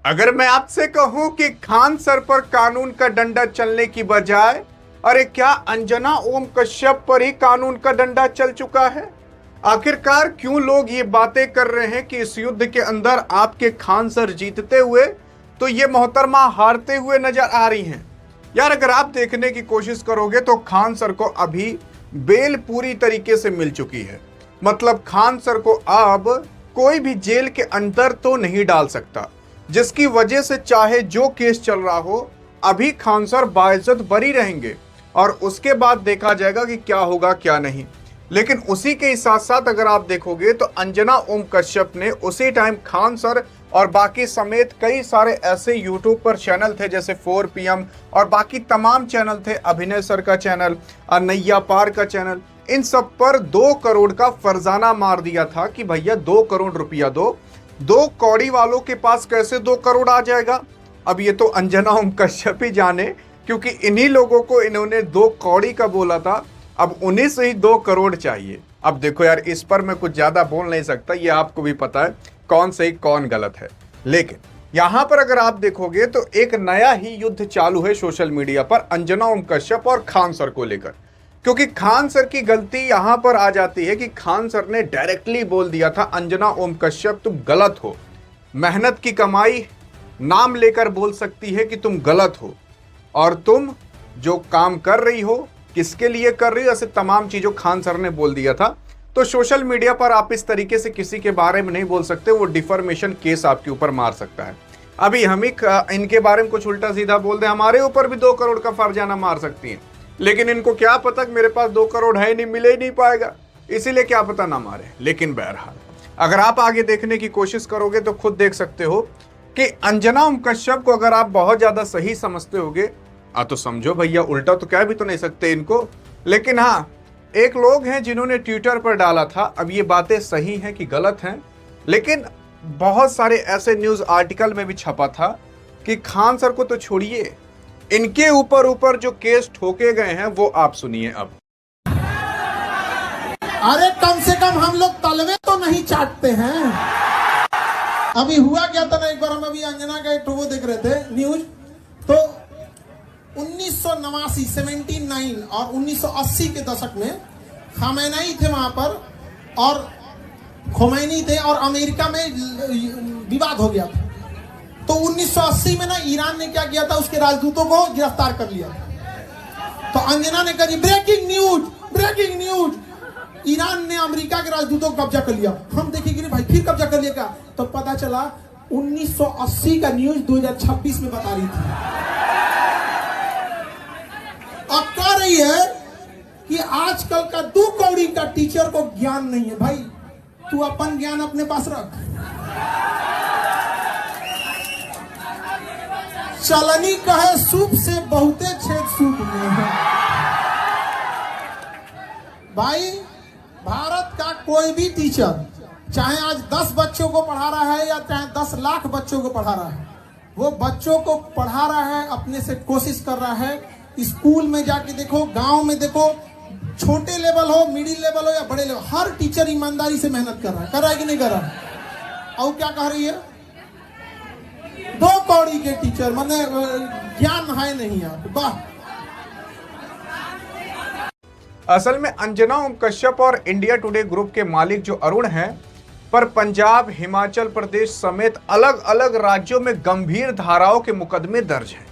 अगर मैं आपसे कहूं कि खान सर पर कानून का डंडा चलने की बजाय अरे क्या अंजना ओम कश्यप पर ही कानून का डंडा चल चुका है? आखिरकार क्यों लोग ये बातें कर रहे हैं कि इस युद्ध के अंदर आपके खान सर जीतते हुए तो ये मोहतरमा हारते हुए नजर आ रही हैं? यार अगर आप देखने की कोशिश करोगे तो खान सर को अभी बेल पूरी तरीके से मिल चुकी है। मतलब खान सर को अब कोई भी जेल के अंदर तो नहीं डाल सकता, जिसकी वजह से चाहे जो केस चल रहा हो अभी खान सर बाइज्जत बरी रहेंगे और उसके बाद देखा जाएगा कि क्या होगा क्या नहीं। लेकिन उसी के साथ साथ अगर आप देखोगे तो अंजना ओम कश्यप ने उसी टाइम खान सर और बाकी समेत कई सारे ऐसे यूट्यूब पर चैनल थे जैसे 4 PM और बाकी तमाम चैनल थे, अभिनय सर का चैनल, नैया पार का चैनल, इन सब पर 2 करोड़ का फरजाना मार दिया था कि भैया 2 करोड़ रुपया दो। 2 कौड़ी वालों के पास कैसे 2 करोड़ आ जाएगा? अब ये तो अंजना ओम कश्यप ही जाने, क्योंकि इन्हीं लोगों को इन्होंने 2 कौड़ी का बोला था, अब उन्हीं से ही 2 करोड़ चाहिए। अब देखो यार, इस पर मैं कुछ ज्यादा बोल नहीं सकता, ये आपको भी पता है कौन सही कौन गलत है। लेकिन यहां पर अगर आप देखोगे तो एक नया ही युद्ध चालू है सोशल मीडिया पर अंजना ओम कश्यप और खान सर को लेकर, क्योंकि खान सर की गलती यहां पर आ जाती है कि खान सर ने डायरेक्टली बोल दिया था अंजना ओम कश्यप तुम गलत हो, मेहनत की कमाई नाम लेकर बोल सकती है कि तुम गलत हो और तुम जो काम कर रही हो किसके लिए कर रही हो, ऐसे तमाम चीजों खान सर ने बोल दिया था। तो सोशल मीडिया पर आप इस तरीके से किसी के बारे में नहीं बोल सकते, वो डिफॉर्मेशन केस आपके ऊपर मार सकता है। अभी हम ही इनके बारे में कुछ उल्टा सीधा बोल दे, हमारे ऊपर भी 2 करोड़ का फरजाना मार सकती हैं। लेकिन इनको क्या पता कि मेरे पास 2 करोड़ है नहीं, मिले ही नहीं पाएगा, इसीलिए क्या पता ना मारे। लेकिन बहरहाल अगर आप आगे देखने की कोशिश करोगे तो खुद देख सकते हो कि अंजना ओम कश्यप को अगर आप बहुत ज्यादा सही समझते होगे तो समझो भैया, उल्टा तो कह भी तो नहीं सकते इनको। लेकिन हाँ, एक लोग हैं जिन्होंने ट्विटर पर डाला था, अब ये बातें सही हैं कि गलत हैं, लेकिन बहुत सारे ऐसे न्यूज आर्टिकल में भी छपा था कि खान सर को तो छोड़िए, इनके ऊपर जो केस ठोके गए हैं वो आप सुनिए अब। अरे कम से कम हम लोग तलवे तो नहीं चाटते हैं। अभी हुआ क्या था ना, एक बार हम अभी अंजना का एक वो देख रहे थे न्यूज, तो 1989 79 और 1980 के दशक में खामेनी थे वहां पर और खोमैनी थे और अमेरिका में विवाद हो गया था। तो 1980 में ना ईरान ने क्या किया था, उसके राजदूतों को गिरफ्तार कर लिया। तो अंजना ने कहा ब्रेकिंग न्यूज, ईरान ने अमेरिका के राजदूतों को कब्जा कर लिया। हम देखेंगे भाई फिर कब्जा कर लिया क्या, तो पता चला 1980 का न्यूज 2026 में बता रही थी। अब कह रही है कि आजकल का 2 कौड़ी का टीचर को ज्ञान नहीं है। भाई तू अपन ज्ञान अपने पास रख। चलनी कहे सूप से बहुते छेद सूप में है। भाई भारत का कोई भी टीचर चाहे आज 10 बच्चों को पढ़ा रहा है या चाहे 10 लाख बच्चों को पढ़ा रहा है, वो बच्चों को पढ़ा रहा है, अपने से कोशिश कर रहा है। स्कूल में जाके देखो, गांव में देखो, छोटे लेवल हो, मिडिल लेवल हो या बड़े लेवल, हर टीचर ईमानदारी से मेहनत कर रहा है कि नहीं कर रहा है? और क्या कह रही है, 2 कौड़ी के टीचर, मतलब ज्ञान है नहीं यार। वाह। असल में अंजना ओम कश्यप और इंडिया टुडे ग्रुप के मालिक जो अरुण हैं पर पंजाब, हिमाचल प्रदेश समेत अलग अलग राज्यों में गंभीर धाराओं के मुकदमे दर्ज हैं।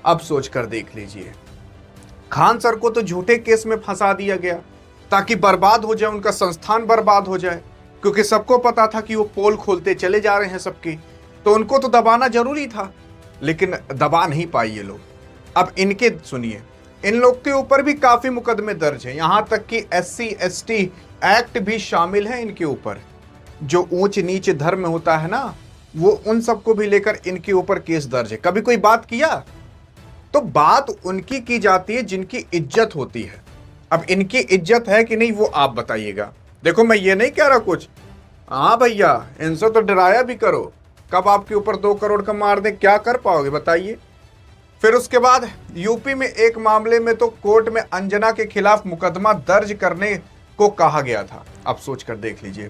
अब सोचकर देख लीजिए, खान सर को तो झूठे केस में फंसा दिया गया ताकि बर्बाद हो जाए, उनका संस्थान बर्बाद हो जाए, क्योंकि सबको पता था कि वो पोल खोलते चले जा रहे हैं सबकी, तो उनको तो दबाना जरूरी था, लेकिन दबा नहीं पाए ये लोग। अब इनके सुनिए, इन लोग के ऊपर भी काफी मुकदमे दर्ज हैं, यहां तक कि SC ST एक्ट भी शामिल है इनके ऊपर। जो ऊंच नीच धर्म होता है ना, वो उन सबको भी लेकर इनके ऊपर केस दर्ज है। कभी कोई बात किया तो बात उनकी की जाती है जिनकी इज्जत होती है। अब इनकी इज्जत है कि नहीं वो आप बताइएगा। देखो मैं ये नहीं कह रहा कुछ, हाँ भैया इनसे तो डराया भी करो, कब आपके ऊपर 2 करोड़ का मार दे क्या कर पाओगे बताइए। फिर उसके बाद यूपी में एक मामले में तो कोर्ट में अंजना के खिलाफ मुकदमा दर्ज करने को कहा गया था। अब सोच कर देख लीजिए,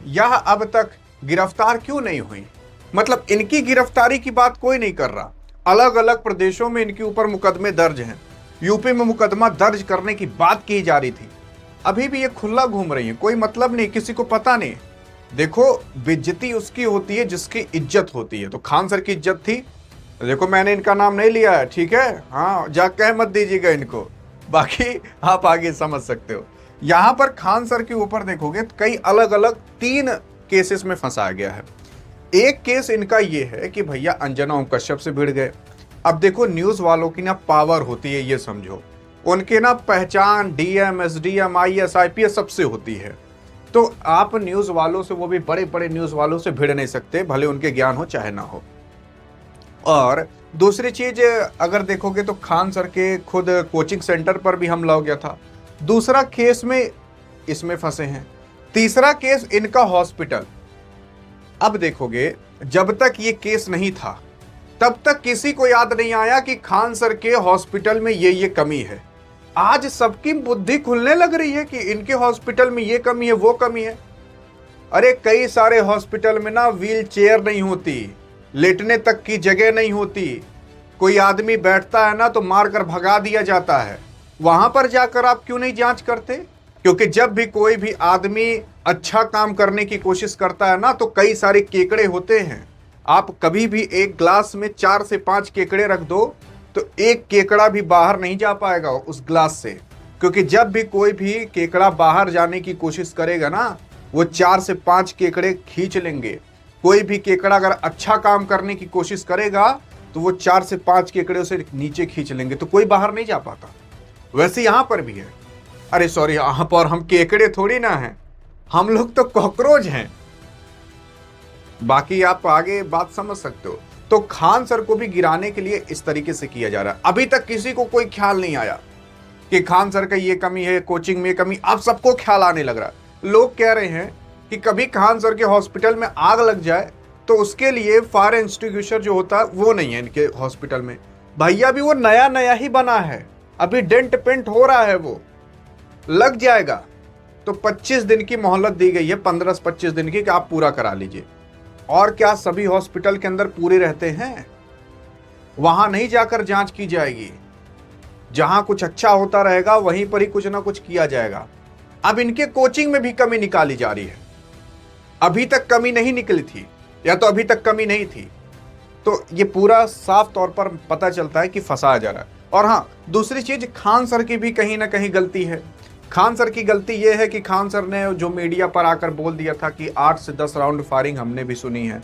यह अब तक गिरफ्तार क्यों नहीं हुई? मतलब इनकी गिरफ्तारी की बात कोई नहीं कर रहा। अलग अलग प्रदेशों में इनके ऊपर मुकदमे दर्ज हैं। यूपी में मुकदमा दर्ज करने की बात की जा रही थी, अभी भी ये खुला घूम रही है, कोई मतलब नहीं, किसी को पता नहीं। देखो, बेइज्जती उसकी होती है जिसकी इज्जत होती है। तो खान सर की इज्जत थी। देखो, मैंने इनका नाम नहीं लिया है, ठीक है, हाँ, जा कह मत दीजिएगा इनको, बाकी आप आगे समझ सकते हो। यहां पर खान सर के ऊपर देखोगे तो कई अलग अलग 3 केसेस में फंसाया गया है। एक केस इनका ये है कि भैया अंजना ओम कश्यप से भिड़ गए। अब देखो, न्यूज वालों की ना पावर होती है, ये समझो, उनके ना पहचान डीएम, एसडीएम, आईएएस, आईपीएस सबसे होती है। तो आप न्यूज वालों से, वो भी बड़े बड़े न्यूज वालों से भिड़ नहीं सकते, भले उनके ज्ञान हो चाहे ना हो। और दूसरी चीज अगर देखोगे तो खान सर के खुद कोचिंग सेंटर पर भी हमला हो गया था। दूसरा केस में इसमें फंसे हैं। तीसरा केस इनका हॉस्पिटल। अब देखोगे, जब तक ये केस नहीं था तब तक किसी को याद नहीं आया कि खान सर के हॉस्पिटल में ये कमी है। आज सबकी बुद्धि खुलने लग रही है कि इनके हॉस्पिटल में ये कमी है, वो कमी है। अरे कई सारे हॉस्पिटल में ना व्हील चेयर नहीं होती, लेटने तक की जगह नहीं होती, कोई आदमी बैठता है ना तो मारकर भगा दिया जाता है। वहां पर जाकर आप क्यों नहीं जांच करते? क्योंकि जब भी कोई भी आदमी अच्छा काम करने की कोशिश करता है ना तो कई सारे केकड़े होते हैं। आप कभी भी एक ग्लास में 4 से 5 केकड़े रख दो तो एक केकड़ा भी बाहर नहीं जा पाएगा उस ग्लास से, क्योंकि जब भी कोई भी केकड़ा बाहर जाने की कोशिश करेगा ना, वो 4 से 5 केकड़े खींच लेंगे। कोई भी केकड़ा अगर अच्छा काम करने की कोशिश करेगा तो वो 4 से 5 केकड़े उसे नीचे खींच लेंगे, तो कोई बाहर नहीं जा पाता। वैसे यहां पर भी है। अरे सॉरी, यहां पर हम केकड़े थोड़ी ना हैं, हम लोग तो कॉकरोच हैं। बाकी आप आगे बात समझ सकते हो। तो खान सर को भी गिराने के लिए इस तरीके से किया जा रहा है। अभी तक किसी को कोई ख्याल नहीं आया कि खान सर का ये कमी है, कोचिंग में कमी। अब सबको ख्याल आने लग रहा है। लोग कह रहे हैं कि कभी खान सर के हॉस्पिटल में आग लग जाए तो उसके लिए फायर एक्सटिंग्विशर जो होता है वो नहीं है इनके हॉस्पिटल में। भैया भी वो नया नया ही बना है, अभी डेंट पेंट हो रहा है, वो लग जाएगा। तो 25 दिन की मोहलत दी गई है, 15 से 25 दिन की, कि आप पूरा करा लीजिए। और क्या सभी हॉस्पिटल के अंदर पूरे रहते हैं? वहां नहीं जाकर जांच की जाएगी। जहां कुछ अच्छा होता रहेगा वहीं पर ही कुछ ना कुछ किया जाएगा। अब इनके कोचिंग में भी कमी निकाली जा रही है। अभी तक कमी नहीं निकली थी, या तो अभी तक कमी नहीं थी। तो ये पूरा साफ तौर पर पता चलता है कि फंसाया जा रहा है। और हाँ, दूसरी चीज, खान सर की भी कहीं ना कहीं गलती है। खान सर की गलती यह है कि खान सर ने जो मीडिया पर आकर बोल दिया था कि 8 से 10 राउंड फायरिंग हमने भी सुनी है,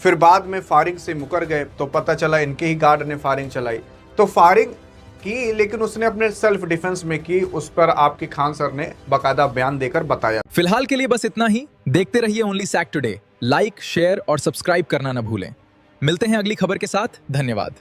फिर बाद में फायरिंग से मुकर गए तो पता चला इनके ही गार्ड ने फायरिंग चलाई। तो फायरिंग की, लेकिन उसने अपने सेल्फ डिफेंस में की। उस पर आपके खान सर ने बाकायदा बयान देकर बताया। फिलहाल के लिए बस इतना ही। देखते रहिए ओनली सैक टुडे। लाइक, शेयर और सब्सक्राइब करना न भूलें। मिलते हैं अगली खबर के साथ। धन्यवाद।